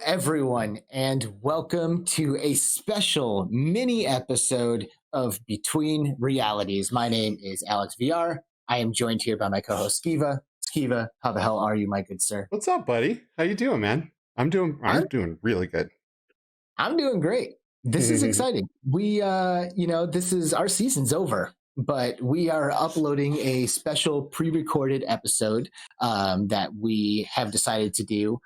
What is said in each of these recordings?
Everyone, and welcome to a special mini episode of Between Realities. My name is AlexVR. I am joined here by my co-host Skiva. Skiva, how the hell are you, my good sir? What's up, buddy? How you doing, man? I'm doing really good. I'm doing great. This is exciting. We, this is our season's over, but we are uploading a special pre-recorded episode that we have decided to do.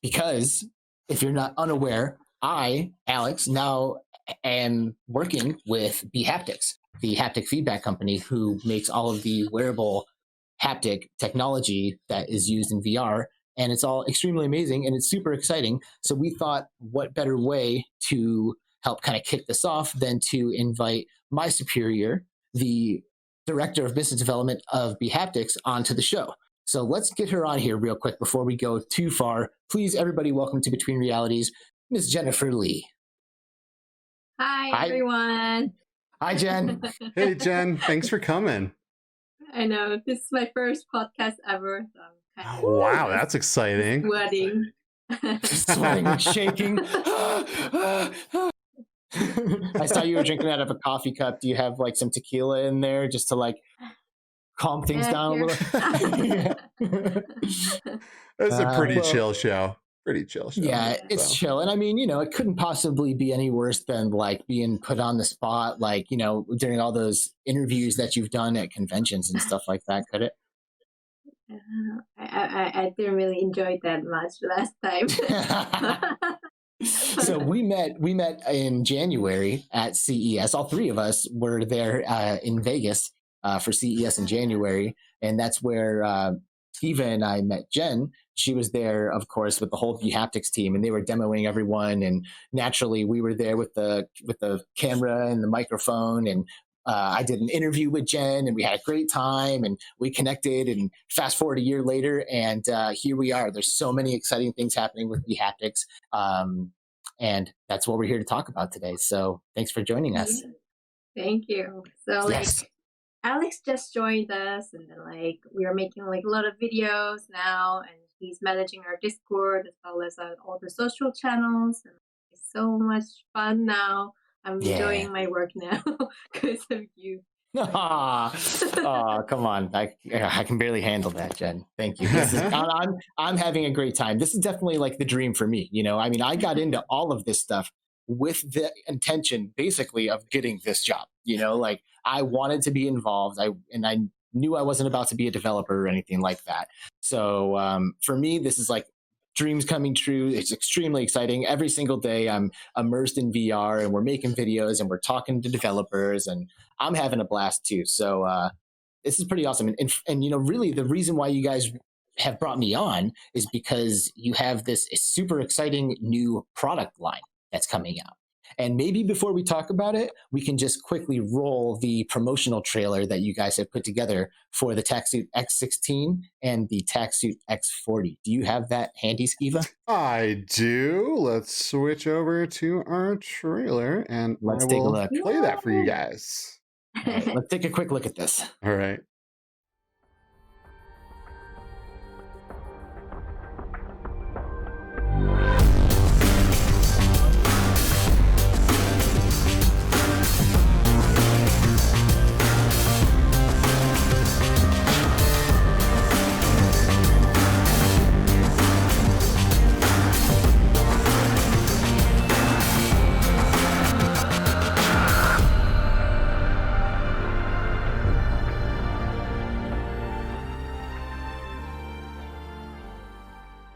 Because if you're not unaware, I, Alex, now am working with bHaptics, the haptic feedback company who makes all of the wearable haptic technology that is used in VR. And it's all extremely amazing and it's super exciting. So we thought, what better way to help kind of kick this off than to invite my superior, the director of business development of bHaptics, onto the show. So let's get her on here real quick before we go too far. Please, everybody, welcome to Between Realities, Ms. Jennifer Lee. Hi, everyone. Hi, Jen. Hey, Jen. Thanks for coming. I know. This is my first podcast ever. So I'm kind of wow, that's exciting. Sweating. Sweating and shaking. I saw you were drinking out of a coffee cup. Do you have like some tequila in there just to like calm things down a little? It's a pretty chill show. Pretty chill show. Yeah, it's chill. And I mean, it couldn't possibly be any worse than like being put on the spot, like, during all those interviews that you've done at conventions and stuff like that, could it? I didn't really enjoy that much last time. So we met in January at CES. All three of us were there in Vegas for CES in January, and that's where Eva and I met Jen. She was there, of course, with the whole bHaptics team, and they were demoing everyone. And naturally, we were there with the camera and the microphone. And I did an interview with Jen, and we had a great time, and we connected. And fast forward a year later, and here we are. There's so many exciting things happening with bHaptics. And that's what we're here to talk about today. So thanks for joining us. Thank you. So Yes. like Alex just joined us, and then like we are making like a lot of videos now, and he's managing our Discord as well as all the social channels. And it's so much fun now. I'm enjoying my work now because of you. Oh, come on. I can barely handle that, Jen. Thank you. I'm having a great time. This is definitely like the dream for me. You know, I mean, I got into all of this stuff with the intention basically of getting this job. You know, like I wanted to be involved. I knew I wasn't about to be a developer or anything like that. So for me, this is like dreams coming true. It's extremely exciting. Every single day I'm immersed in VR, and we're making videos and we're talking to developers, and I'm having a blast too. So this is pretty awesome. And you know, really the reason why you guys have brought me on is because you have this super exciting new product line that's coming out. And maybe before we talk about it, we can just quickly roll the promotional trailer that you guys have put together for the Tactsuit X16 and the Tactsuit X40. Do you have that handy, Skiva? I do. Let's switch over to our trailer, and Let's take a look. Play that for you guys. All right, let's take a quick look at this. All right.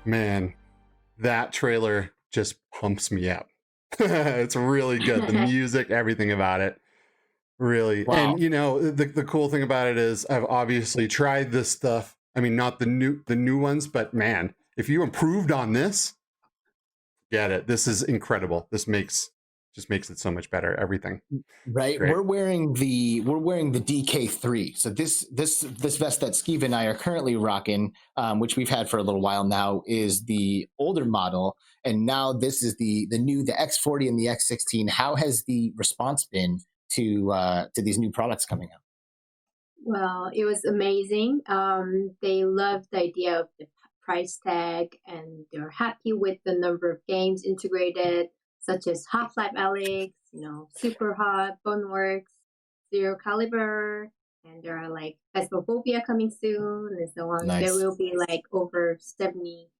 Man, that trailer just pumps me up. It's really good. The music, everything about it. Really. Wow. And you know, the cool thing about it is I've obviously tried this stuff. I mean, not the new ones, but man, if you improved on this, get it. This is incredible. This just makes it so much better. Everything. Right. We're wearing the DK3. So this vest that Skiva and I are currently rocking, which we've had for a little while now, is the older model. And now this is the X40 and the X16. How has the response been to these new products coming out? Well, it was amazing. They loved the idea of the price tag, and they're happy with the number of games integrated, such as Half-Life Alyx, you know, Super Hot, Boneworks, Zero Caliber, and there are like Phasmophobia coming soon, and so on. Nice. There will be like over 70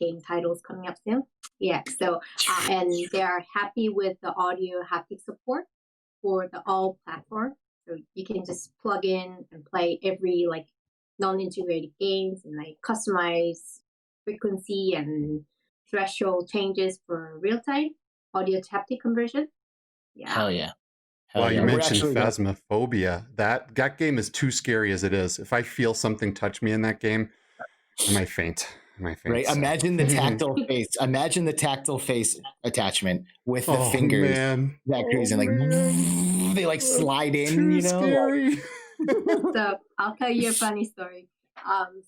game titles coming up soon. Yeah, so and they are happy with the audio haptic support for the all platform. So you can just plug in and play every like non-integrated games and like customize frequency and threshold changes for real-time audio to haptic conversion. Yeah. Hell yeah. Well, you mentioned Phasmophobia. That game is too scary as it is. If I feel something touch me in that game, I might faint. Right. Imagine the tactile face. Imagine the tactile face attachment with the fingers. Man. That crazy. Like they like slide in, too you know. Scary. So I'll tell you a funny story.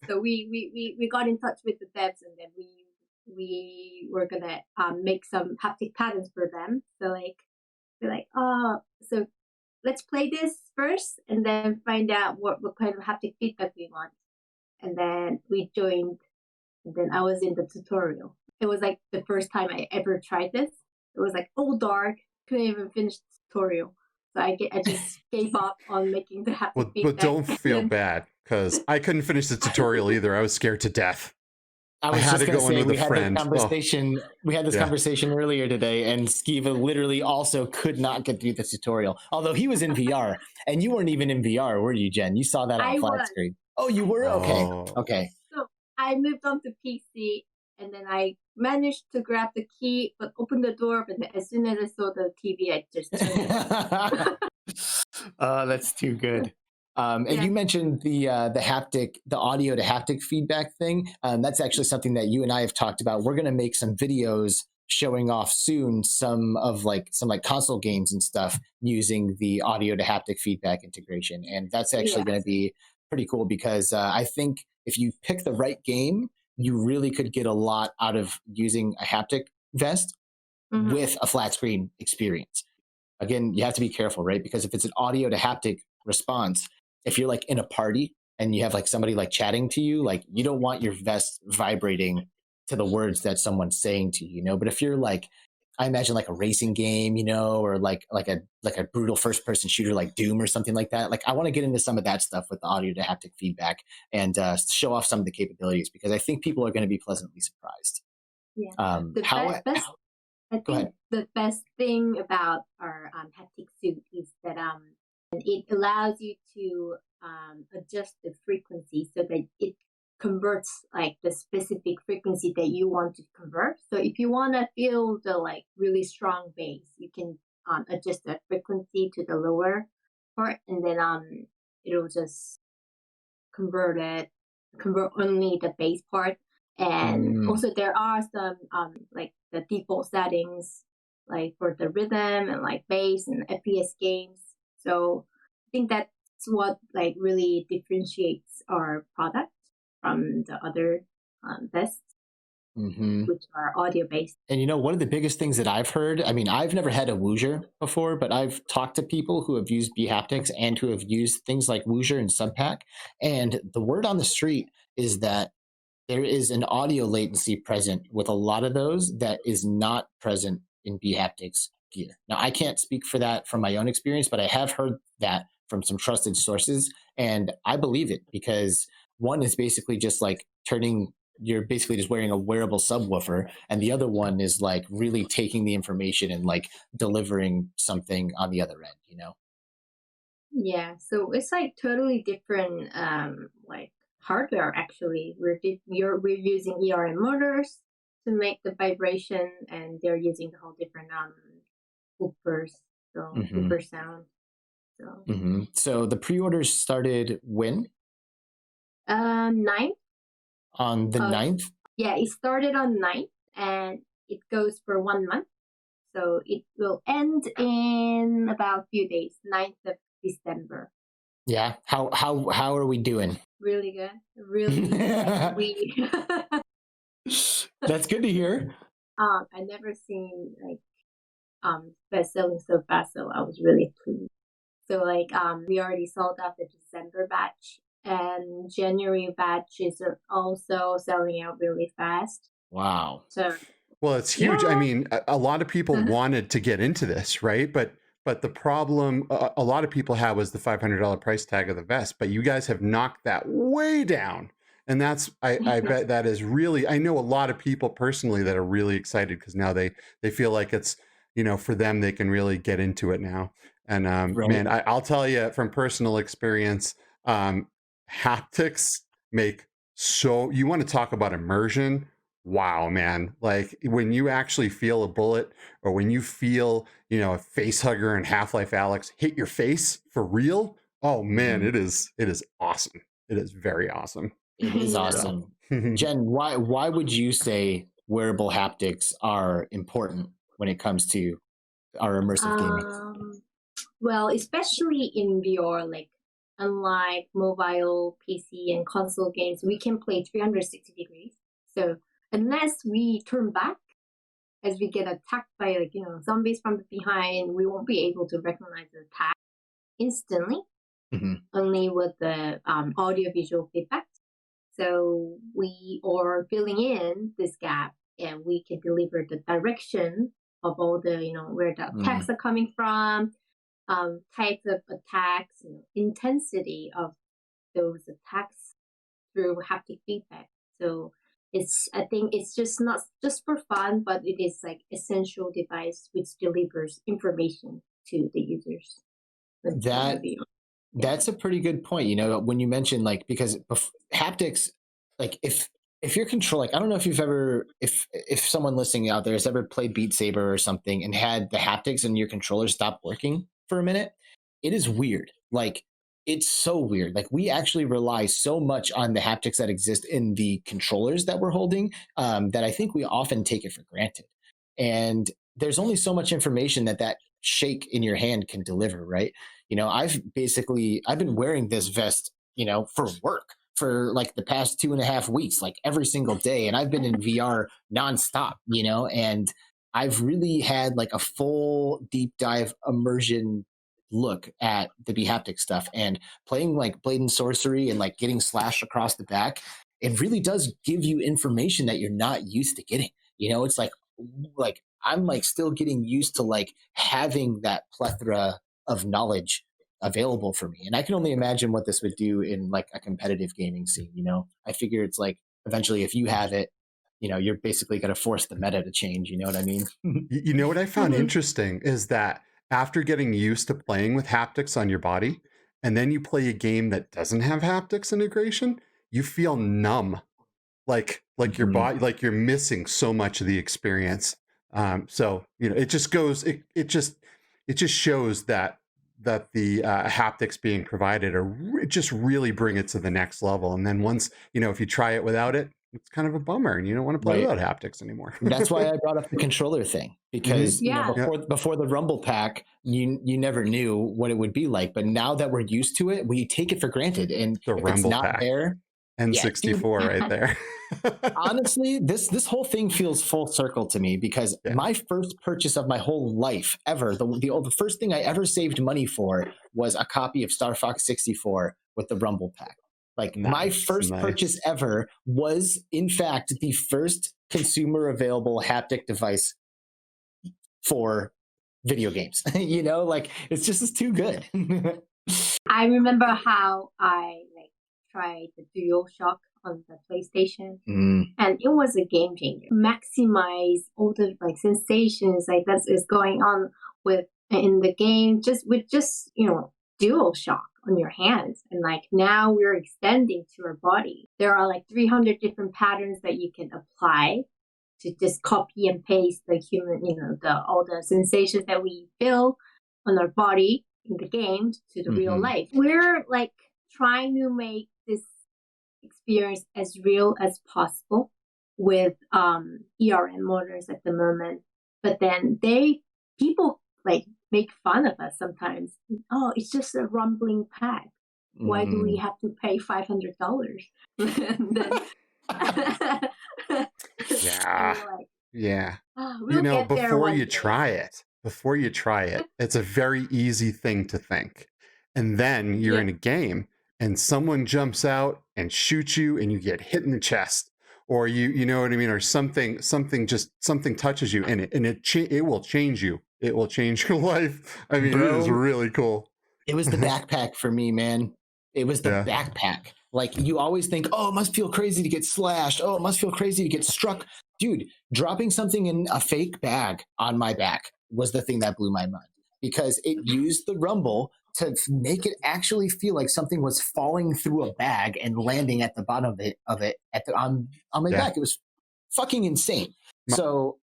So we got in touch with the devs, and then we were gonna make some haptic patterns for them. So like we're like, so let's play this first and then find out what kind of haptic feedback we want. And then we joined, and then I was in the tutorial. It was like the first time I ever tried this. It was like all dark, couldn't even finish the tutorial. So I just gave up on making the haptic feedback. But don't feel bad, because I couldn't finish the tutorial either. I was scared to death. I was just going to say, we had this conversation earlier today, and Skiva literally also could not get through the tutorial. Although he was in VR, and you weren't even in VR, were you, Jen? You saw that on flat screen. Oh, you were? Okay. Okay. So I moved on to PC, and then I managed to grab the key, but opened the door, but as soon as I saw the TV, I just turned it. That's too good. And you mentioned the audio to haptic feedback thing. That's actually something that you and I have talked about. We're going to make some videos showing off soon some console games and stuff using the audio to haptic feedback integration. And that's actually going to be pretty cool, because I think if you pick the right game, you really could get a lot out of using a haptic vest with a flat screen experience. Again, you have to be careful, right? Because if it's an audio to haptic response, if you're like in a party and you have like somebody like chatting to you, like you don't want your vest vibrating to the words that someone's saying to you, you know. But if you're like, I imagine like a racing game, you know, or like a brutal first person shooter like Doom or something like that. Like I want to get into some of that stuff with the audio to haptic feedback and show off some of the capabilities, because I think people are going to be pleasantly surprised. Yeah. I think the best thing about our haptic suit is that it allows you to adjust the frequency so that it converts like the specific frequency that you want to convert. So if you want to feel the like really strong bass, you can adjust the frequency to the lower part, and then it'll just convert only the bass part. And also there are some like the default settings like for the rhythm and like bass and FPS games. So I think that's what like really differentiates our product from the other vests, which are audio based. And you know, one of the biggest things that I've heard, I mean, I've never had a Woosier before, but I've talked to people who have used bHaptics and who have used things like Woosier and Subpack. And the word on the street is that there is an audio latency present with a lot of those that is not present in bHaptics gear. Now, I can't speak for that from my own experience, but I have heard that from some trusted sources, and I believe it, because one is basically just like you're basically just wearing a wearable subwoofer, and the other one is like really taking the information and like delivering something on the other end, you know? Yeah, so it's like totally different like hardware actually. We're using ERM motors to make the vibration, and they're using the whole different woofers, so woofer sound. So the pre-orders started when? 9th. On the 9th? Yeah, it started on 9th and it goes for 1 month. So it will end in about a few days, 9th of December. Yeah. How are we doing? Really good. Really good. That's good to hear. I never seen like best selling so fast, so I was really pleased. So like we already sold out the December batch, and January batch is also selling out really fast. Wow. So well, it's huge. Yeah. I mean, a lot of people wanted to get into this, right? But the problem a lot of people had was the $500 price tag of the vest, but you guys have knocked that way down. And that's, I bet that is really, I know a lot of people personally that are really excited because now they feel like it's, you know, for them, they can really get into it now. And right. Man, I'll tell you from personal experience, haptics make you want to talk about immersion. Wow, man. Like when you actually feel a bullet, or when you feel, you know, a face hugger and Half-Life Alyx hit your face for real. Oh man, it is awesome. It is very awesome. It is awesome. Jen, why would you say wearable haptics are important when it comes to our immersive gaming? Well, especially in VR, like unlike mobile, PC, and console games, we can play 360 degrees. So unless we turn back as we get attacked by like, you know, zombies from behind, we won't be able to recognize the attack instantly, only with the audio-visual feedback. So we are filling in this gap, and we can deliver the direction of all the, you know, where the attacks are coming from, types of attacks, you know, intensity of those attacks through haptic feedback. So I think it's just not just for fun, but it is like essential device which delivers information to the users. That's a pretty good point. You know, when you mentioned like, because haptics, like if you're controlling, I don't know if you've ever, if someone listening out there has ever played Beat Saber or something and had the haptics and your controller stop working for a minute, it is weird. Like, it's so weird. Like, we actually rely so much on the haptics that exist in the controllers that we're holding that I think we often take it for granted. And there's only so much information that shake in your hand can deliver, right? You know, I've been wearing this vest, you know, for work. for like the past 2.5 weeks, like every single day. And I've been in VR nonstop, you know, and I've really had like a full deep dive immersion look at the bHaptics stuff, and playing like Blade and Sorcery and like getting slashed across the back. It really does give you information that you're not used to getting. You know, it's like I'm like still getting used to like having that plethora of knowledge available for me. And I can only imagine what this would do in like a competitive gaming scene. You know, I figure it's like eventually if you have it, you know, you're basically going to force the meta to change. You know what I mean? You know what I found interesting is that after getting used to playing with haptics on your body, and then you play a game that doesn't have haptics integration, you feel numb, like your body, like you're missing so much of the experience. So you know, it just goes, it just shows that the haptics being provided are just really bring it to the next level. And then once, you know, if you try it without it, it's kind of a bummer, and you don't want to play without haptics anymore. That's why I brought up the controller thing, because you know, before the Rumble Pack, you never knew what it would be like. But now that we're used to it, we take it for granted. And the if Rumble it's not Pack. there, N64 right there. Honestly, this whole thing feels full circle to me, because my first purchase of my whole life ever, the first thing I ever saved money for was a copy of Star Fox 64 with the Rumble Pack. Like my first purchase ever was, in fact, the first consumer available haptic device for video games. You know, like it's just too good. I remember how I like tried the DualShock on the PlayStation, and it was a game changer. Maximize all the like sensations like that is going on with in the game, just with you know, DualShock on your hands. And like now we're extending to our body. There are like 300 different patterns that you can apply to just copy and paste the human, you know, all the sensations that we feel on our body in the game to the real life. We're like trying to make this experience as real as possible with ERM motors at the moment. But then people like make fun of us sometimes. Oh, it's just a rumbling pack. Why do we have to pay $500? Yeah. We'll you know, before you try it, it's a very easy thing to think. And then you're in a game and someone jumps out and shoots you and you get hit in the chest, or you know what I mean, or something touches you, and it will change you. It will change your life. I mean, it is really cool. It was the backpack for me, man. It was the backpack. Like, you always think, oh, it must feel crazy to get slashed. Oh, it must feel crazy to get struck. Dude, dropping something in a fake bag on my back was the thing that blew my mind, because it used the rumble to make it actually feel like something was falling through a bag and landing at the bottom of it on my back. It was fucking insane. So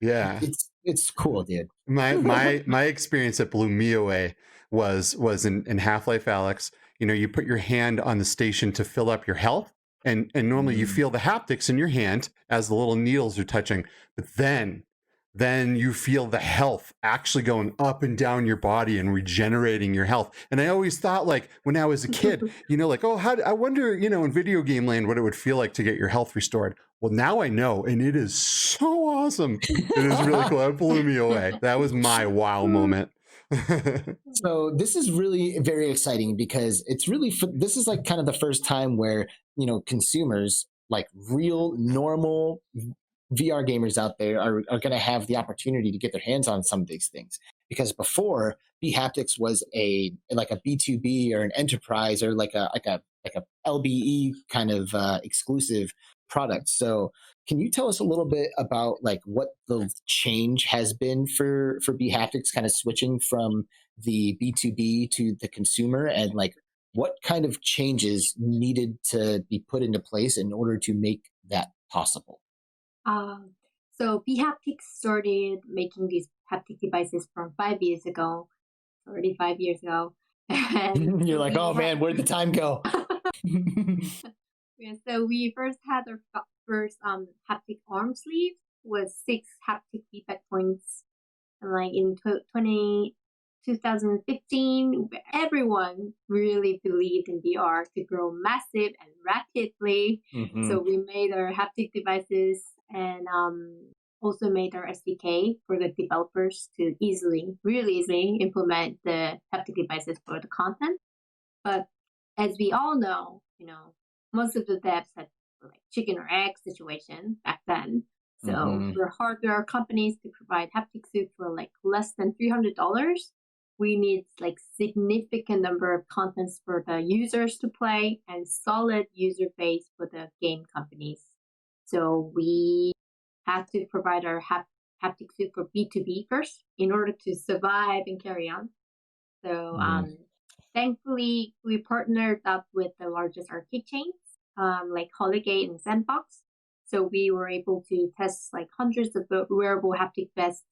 it's cool, dude. My experience that blew me away was in Half-Life Alyx. You know, you put your hand on the station to fill up your health, and normally you feel the haptics in your hand as the little needles are touching, but then you feel the health actually going up and down your body and regenerating your health. And I always thought, like, when I was a kid, you know, like, oh, I wonder, you know, in video game land, what it would feel like to get your health restored. Well, now I know, and it is so awesome. It is really cool. It blew me away. That was my wow moment. So this is really very exciting, because it's really this is like kind of the first time where, you know, consumers, like real normal VR gamers out there, are going to have the opportunity to get their hands on some of these things. Because before, bHaptics was like a B2B or an enterprise, or like a LBE kind of exclusive product. So can you tell us a little bit about like what the change has been for bHaptics, kind of switching from the B2B to the consumer, and like what kind of changes needed to be put into place in order to make that possible? So bHaptics started making these haptic devices from 5 years ago, already 5 years ago. And you're like, oh man, where'd the time go? So we first had our first haptic arm sleeve with 6 haptic feedback points, and like in 2015, everyone really believed in VR to grow massive and rapidly. So we made our haptic devices and also made our SDK for the developers to really easily implement the haptic devices for the content. But as we all know, most of the devs had like chicken or egg situation back then. So for hardware companies to provide haptic suit for like less than $300, we need like significant number of contents for the users to play and solid user base for the game companies. So we had to provide our haptic suit for B2B first in order to survive and carry on. So thankfully, we partnered up with the largest arcade chains like Holygate and Sandbox. So we were able to test like hundreds of wearable haptic vests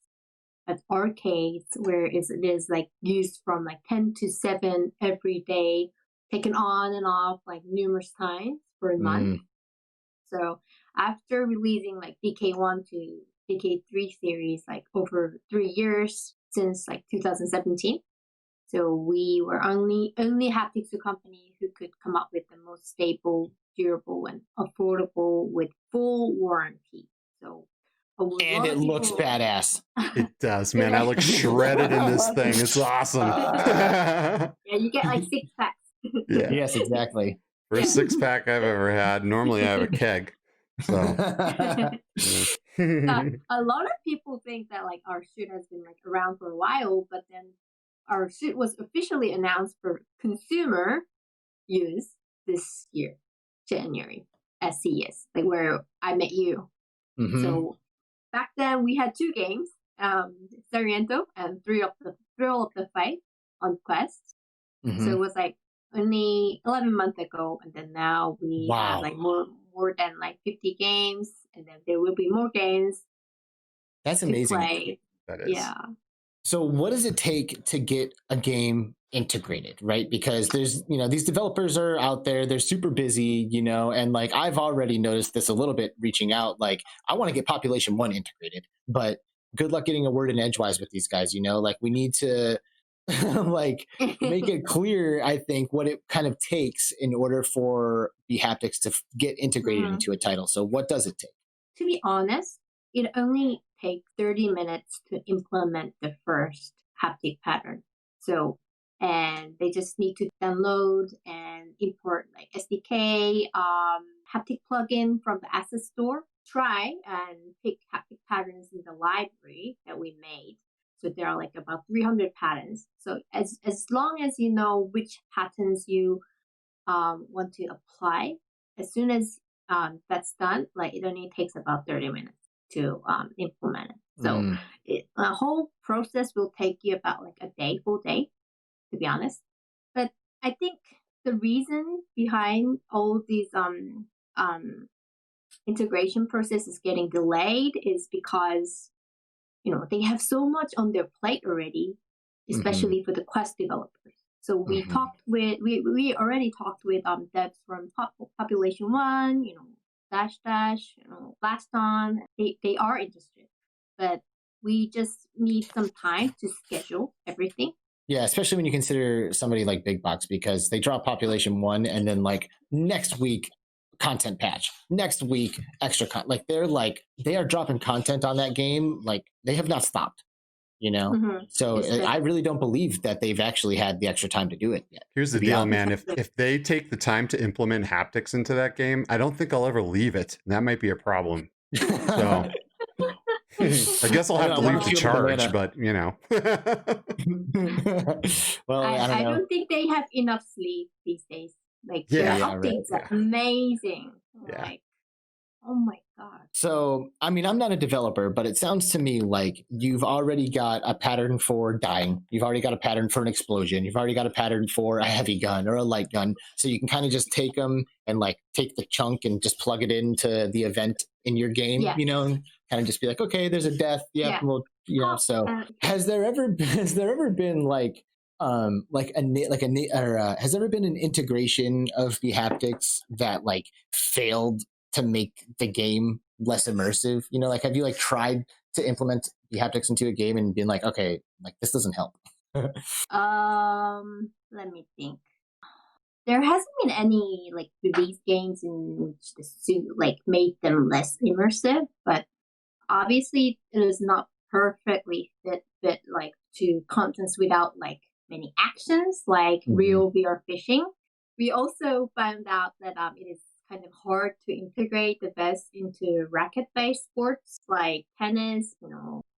at arcades where it is like used from like 10 to 7 every day, taken on and off like numerous times for a month. So after releasing like DK1 to DK3 series like over 3 years since like 2017, so we were only haptics company who could come up with the most stable, durable, and affordable with full warranty. So and it looks badass. It does, man. I look shredded in this thing. It's awesome. Yeah, you get like 6 packs. Yeah. Yes, exactly. First 6-pack I've ever had. Normally I have a keg. So a lot of people think that like our suit has been like around for a while, but then our suit was officially announced for consumer use this year, January, at CES, like where I met you. So back then we had 2 games, Sariento and Thrill of the Fight on Quest. So it was like only 11 months ago, and then now we have like more than like 50 games, and then there will be more games. That's amazing. Play. That is. Yeah. So what does it take to get a game integrated, right? Because there's, these developers are out there, they're super busy, and like I've already noticed this a little bit reaching out, like I want to get Population 1 integrated, but good luck getting a word in edgewise with these guys, like we need to like make it clear, I think, what it kind of takes in order for bHaptics to get integrated into a title. So what does it take? To be honest, it only takes 30 minutes to implement the first haptic pattern. So, and they just need to download and import like SDK, haptic plugin from the asset store, try and pick haptic patterns in the library that we made. So there are like about 300 patterns. So as long as you know which patterns you want to apply, as soon as that's done, like it only takes about 30 minutes to implement it. So the whole process will take you about like a full day, to be honest. But I think the reason behind all these integration process is getting delayed is because they have so much on their plate already, especially for the Quest developers. So we already talked with devs from Population 1, Dash, Blaston. They are interested, but we just need some time to schedule everything. Yeah, especially when you consider somebody like Big Box, because they drop Population 1 and then like next week content patch, next week extra content. Like they are dropping content on that game like they have not stopped. So I really don't believe that they've actually had the extra time to do it yet. Here's the deal, man. If they take the time to implement haptics into that game, I don't think I'll ever leave it. That might be a problem. So I guess I'll have to leave the charge, but well, I don't think they have enough sleep these days. Like their haptics are amazing. Yeah. Like, oh my God. So, I mean, I'm not a developer, but it sounds to me like you've already got a pattern for dying. You've already got a pattern for an explosion. You've already got a pattern for a heavy gun or a light gun. So you can kind of just take them and like take the chunk and just plug it into the event in your game, and kind of just be like, okay, there's a death. Well, so has there ever been like has there ever been an integration of bHaptics that like failed to make the game less immersive? Like have you like tried to implement bHaptics into a game and been like, okay, like this doesn't help? Let me think. There hasn't been any like release games in which the suit like made them less immersive, but obviously it is not perfectly fit like to contents without like many actions like real VR fishing. We also found out that it is kind of hard to integrate the best into racket-based sports like tennis,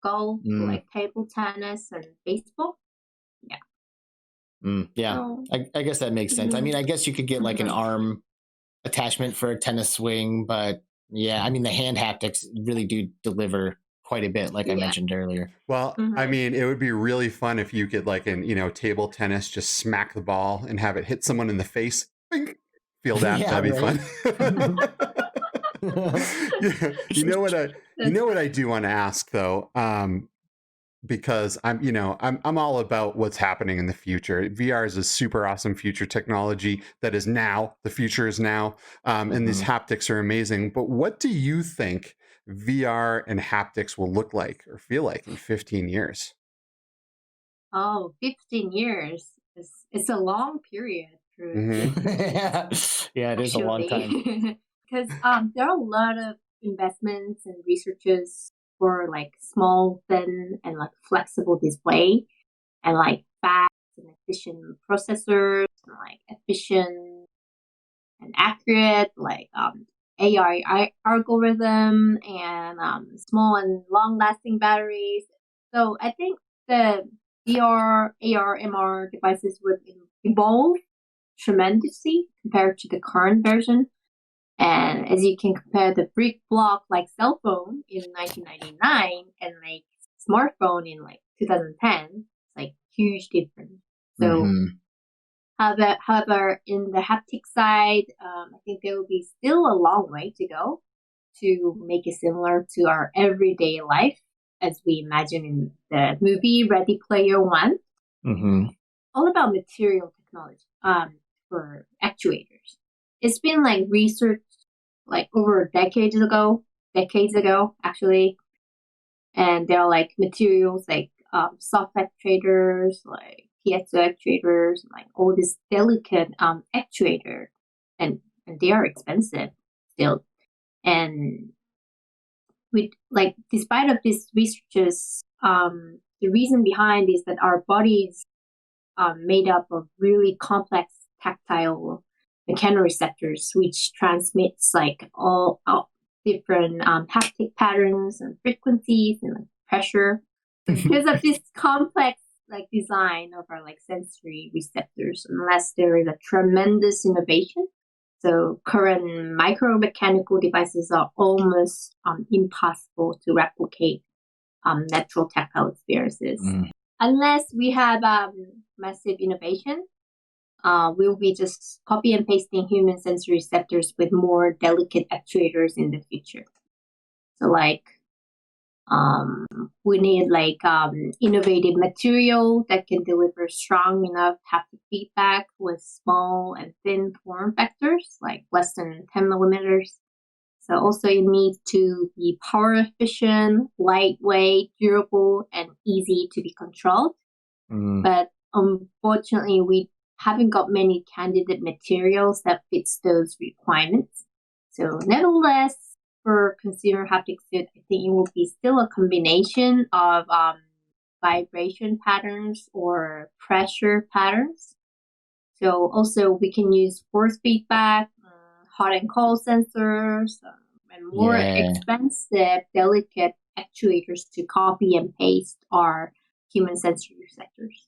golf, like table tennis and baseball. Yeah. Yeah, So, I guess that makes sense. I mean, I guess you could get like an arm attachment for a tennis swing, but yeah, I mean, the hand haptics really do deliver quite a bit, like I mentioned earlier. Well, I mean, it would be really fun if you could, like in, table tennis, just smack the ball and have it hit someone in the face. Bing! Feel that? Yeah, that'd be right? fun. Yeah. You know what I do want to ask though, because I'm all about what's happening in the future. VR is a super awesome future technology that is now. The future is now, and these haptics are amazing. But what do you think VR and haptics will look like or feel like in 15 years? Oh, 15 years. It's a long period. Yeah, it is a long time. Because there are a lot of investments and researches for like small, thin, and like flexible display, and like fast and efficient processors, and like efficient and accurate like AI algorithm, and small and long-lasting batteries. So I think the VR, AR, MR devices would evolve tremendously compared to the current version. And as you can compare the brick block like cell phone in 1999 and like smartphone in like 2010, it's like huge difference. So, however, in the haptic side, I think there will be still a long way to go to make it similar to our everyday life as we imagine in the movie Ready Player One. All about material technology for actuators. It's been like researched like over decades ago actually, and there are like materials like soft actuators, like piezo actuators, like all this delicate actuator, and they are expensive still. And with like despite of these researches, the reason behind is that our bodies made up of really complex tactile mechanoreceptors, which transmits like all different haptic patterns and frequencies and like pressure. Because of this complex like design of our like sensory receptors, unless there is a tremendous innovation. So current micromechanical devices are almost impossible to replicate natural tactile experiences. Unless we have massive innovation, we'll be just copy and pasting human sensory receptors with more delicate actuators in the future. So like, we need like innovative material that can deliver strong enough haptic feedback with small and thin form factors, like less than 10 millimeters. So also it needs to be power efficient, lightweight, durable, and easy to be controlled. But unfortunately, we haven't got many candidate materials that fits those requirements. So nevertheless, for consumer haptics, I think it will be still a combination of vibration patterns or pressure patterns. So also we can use force feedback, hot and cold sensors, and more expensive, delicate actuators to copy and paste our human sensory receptors.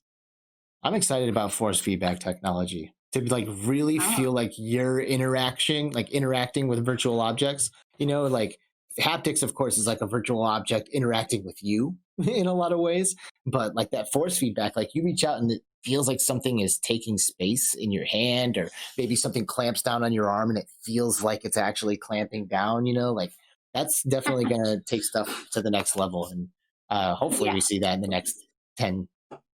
I'm excited about force feedback technology to like really feel like you're interacting with virtual objects. Like haptics, of course, is like a virtual object interacting with you in a lot of ways. But like that force feedback, like you reach out and it feels like something is taking space in your hand, or maybe something clamps down on your arm and it feels like it's actually clamping down, like that's definitely going to take stuff to the next level. And hopefully we see that in the next 10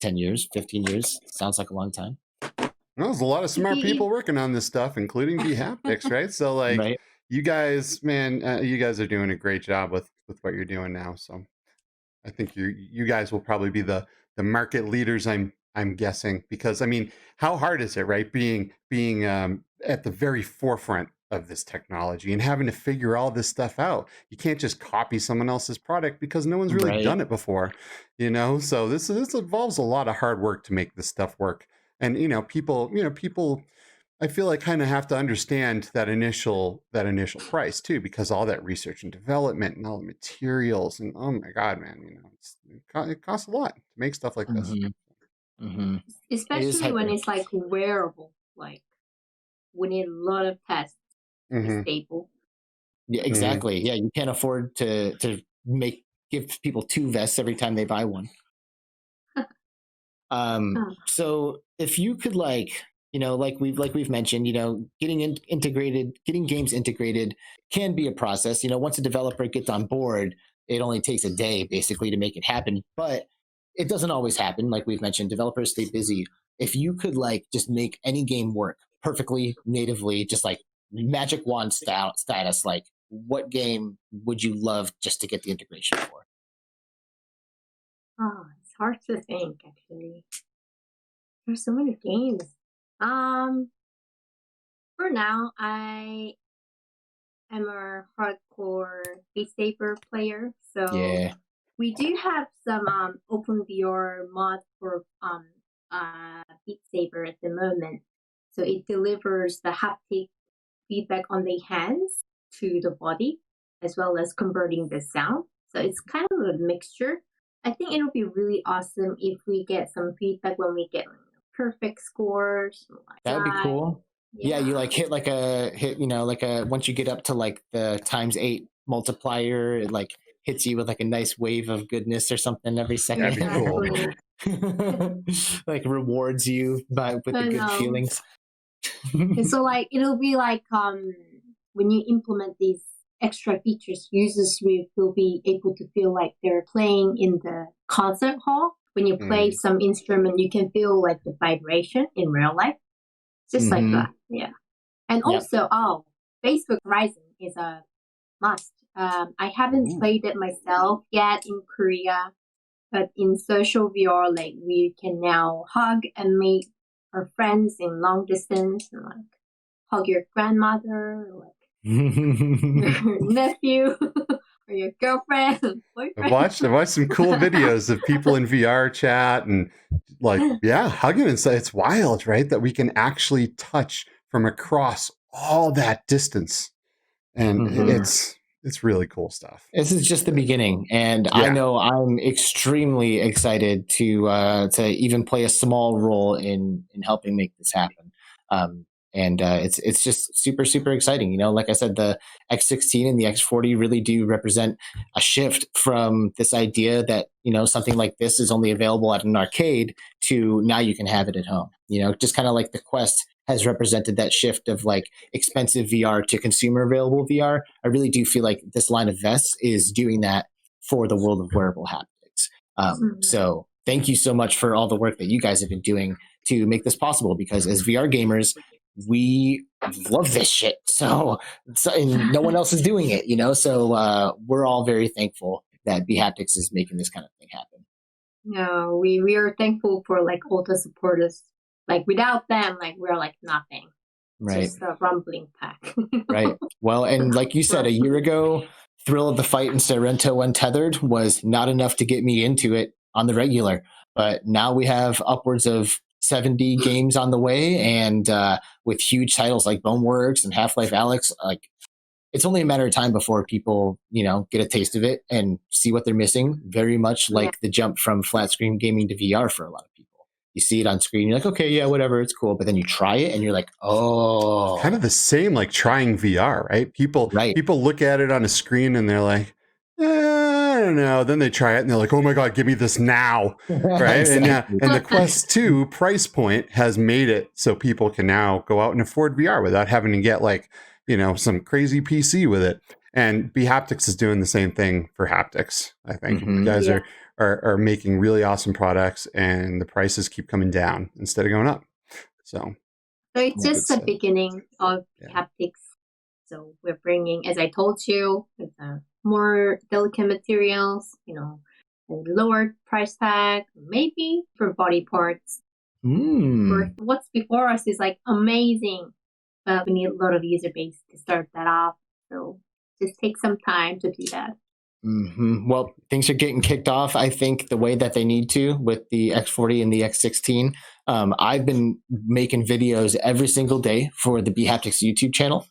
years, 15 years. Sounds like a long time. Well, there's a lot of smart people working on this stuff, including bHaptics, right? So like you guys, man, you guys are doing a great job with what you're doing now. So I think you guys will probably be the market leaders, I'm I'm guessing, because I mean, how hard is it, right? Being at the very forefront of this technology and having to figure all this stuff out. You can't just copy someone else's product because no one's really Right. done it before, So this involves a lot of hard work to make this stuff work. And people, I feel like kind of have to understand that initial price too, because all that research and development and all the materials and oh my God, man, it costs a lot to make stuff like this. Mm-hmm. Especially when it's like wearable, like we need a lot of tests to be stable. Yeah, exactly. Yeah, you can't afford to give people 2 vests every time they buy one. So if you could like we've mentioned, getting games integrated can be a process. Once a developer gets on board, it only takes a day basically to make it happen. But it doesn't always happen. Like we've mentioned, developers stay busy. If you could like just make any game work perfectly natively, just like magic wand status, like what game would you love just to get the integration for? Oh, it's hard to think actually. There's so many games. For now, I am a hardcore Beat Saber player, so Yeah. we do have some OpenVR mod for Beat Saber at the moment. So it delivers the haptic feedback on the hands to the body, as well as converting the sound. So it's kind of a mixture. I think it would be really awesome if we get some feedback when we get perfect scores. That would be cool. Yeah, you like hit once you get up to like the ×8 multiplier, it like hits you with like a nice wave of goodness or something every second. That'd be cool. Like rewards you with the good feelings. So like it'll be like when you implement these extra features, users will be able to feel like they're playing in the concert hall. When you play some instrument, you can feel like the vibration in real life. Just like that, yeah. And also, Facebook Horizon is a must. I haven't played it myself yet in Korea, but in social VR, like we can now hug and meet our friends in long distance, and like hug your grandmother, like your nephew. Or your girlfriend, boyfriend. I've watched some cool videos of people in VR chat and like, hugging and say it's wild, right? That we can actually touch from across all that distance. And it's really cool stuff. This is just the beginning. And I know I'm extremely excited to even play a small role in helping make this happen. And it's just super, super exciting. Like I said, the X16 and the X40 really do represent a shift from this idea that, something like this is only available at an arcade to now you can have it at home. Just kind of like the Quest has represented that shift of like expensive VR to consumer available VR. I really do feel like this line of vests is doing that for the world of wearable haptics. So thank you so much for all the work that you guys have been doing to make this possible, because as VR gamers, we love this shit. So and no one else is doing it, so we're all very thankful that bHaptics is making this kind of thing happen. No, we are thankful for like all the supporters. Like without them, like we're like nothing. Right. Just a rumbling pack. Right. Well, and like you said, a year ago, Thrill of the Fight and Sorrento Untethered was not enough to get me into it on the regular. But now we have upwards of 70 games on the way, and with huge titles like Boneworks and Half-Life Alyx, like it's only a matter of time before people, get a taste of it and see what they're missing. Very much like the jump from flat screen gaming to VR for a lot of people. You see it on screen, you're like, okay, yeah, whatever, it's cool. But then you try it and you're like, oh. Kind of the same like trying VR, right? People look at it on a screen and they're like, I don't know. Then they try it and they're like, oh my God, give me this now. Right. Exactly. And the Quest 2 price point has made it so people can now go out and afford VR without having to get like, some crazy PC with it. And bHaptics is doing the same thing for haptics. I think you guys are making really awesome products, and the prices keep coming down instead of going up. So it's just the beginning of haptics. So we're bringing, as I told you, more delicate materials, a lower price tag, maybe for body parts. For what's before us is like amazing, but we need a lot of user base to start that off. So just take some time to do that. Well, things are getting kicked off, I think, the way that they need to with the X40 and the X16. I've been making videos every single day for the bHaptics YouTube channel,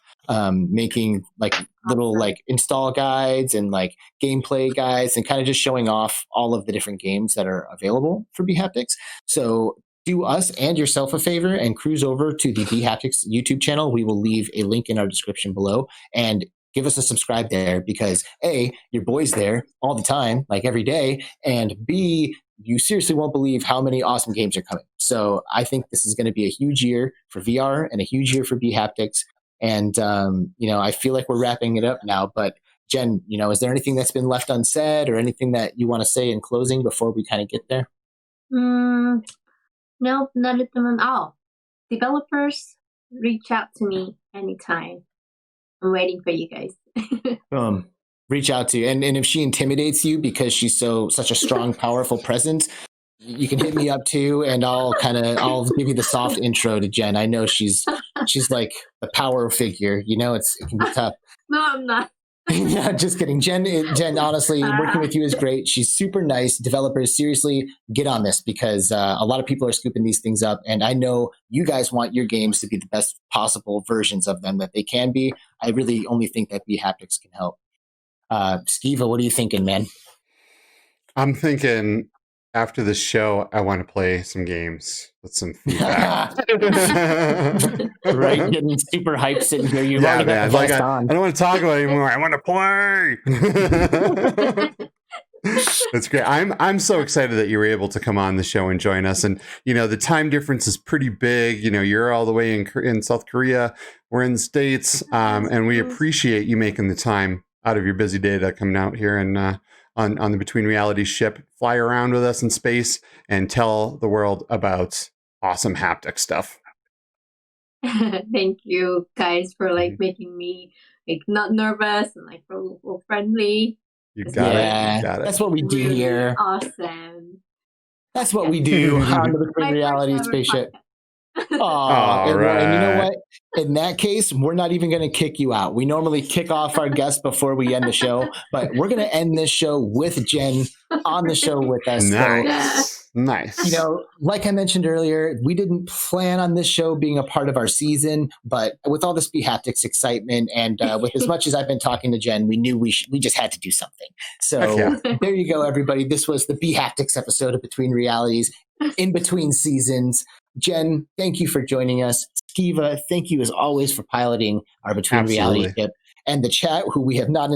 making like little like install guides and like gameplay guides and kind of just showing off all of the different games that are available for bHaptics. So do us and yourself a favor and cruise over to the bHaptics YouTube channel. We will leave a link in our description below, and give us a subscribe there, because A, your boy's there all the time, like every day, and B, you seriously won't believe how many awesome games are coming. So I think this is going to be a huge year for VR and a huge year for bHaptics. And, I feel like we're wrapping it up now, but Jen, is there anything that's been left unsaid or anything that you want to say in closing before we kind of get there? No, none of them at all. Developers, reach out to me anytime. I'm waiting for you guys. Reach out to, and if she intimidates you because she's such a strong, powerful presence, you can hit me up too, and I'll give you the soft intro to Jen. I know she's like the power figure. It can be tough. No, I'm not. Yeah, just kidding. Jen, honestly, working with you is great. She's super nice. Developers, seriously, get on this, because a lot of people are scooping these things up. And I know you guys want your games to be the best possible versions of them that they can be. I really only think that bHaptics can help. Skiva, what are you thinking, man? I'm thinking after the show, I want to play some games with some feedback. Right, getting super hyped sitting here. You yeah, man. Like I don't want to talk about it anymore. I want to play. That's great. I'm so excited that you were able to come on the show and join us. And the time difference is pretty big. You're all the way in South Korea. We're in the States, and we appreciate you making the time out of your busy day to come out here and on the Between Realities ship, fly around with us in space, and tell the world about awesome haptic stuff. Thank you guys for making me not nervous and real friendly. You got it. You got it. That's what we do here. Awesome. That's what we do on the Between Realities spaceship. All right. And you know what? In that case, we're not even going to kick you out. We normally kick off our guests before we end the show, but we're going to end this show with Jen on the show with us. Nice. Nice. Like I mentioned earlier, we didn't plan on this show being a part of our season, but with all this bHaptics excitement and with as much as I've been talking to Jen, we knew we just had to do something. So there you go, everybody. This was the bHaptics episode of Between Realities, in between seasons. Jen, thank you for joining us. Skiva, thank you as always for piloting our Between Reality ship. And the chat, who we have not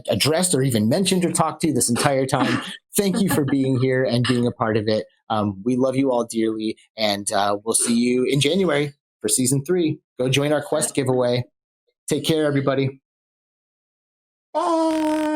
addressed or even mentioned or talked to this entire time, thank you for being here and being a part of it. We love you all dearly, and we'll see you in January for season 3. Go join our Quest giveaway. Take care, everybody. Bye.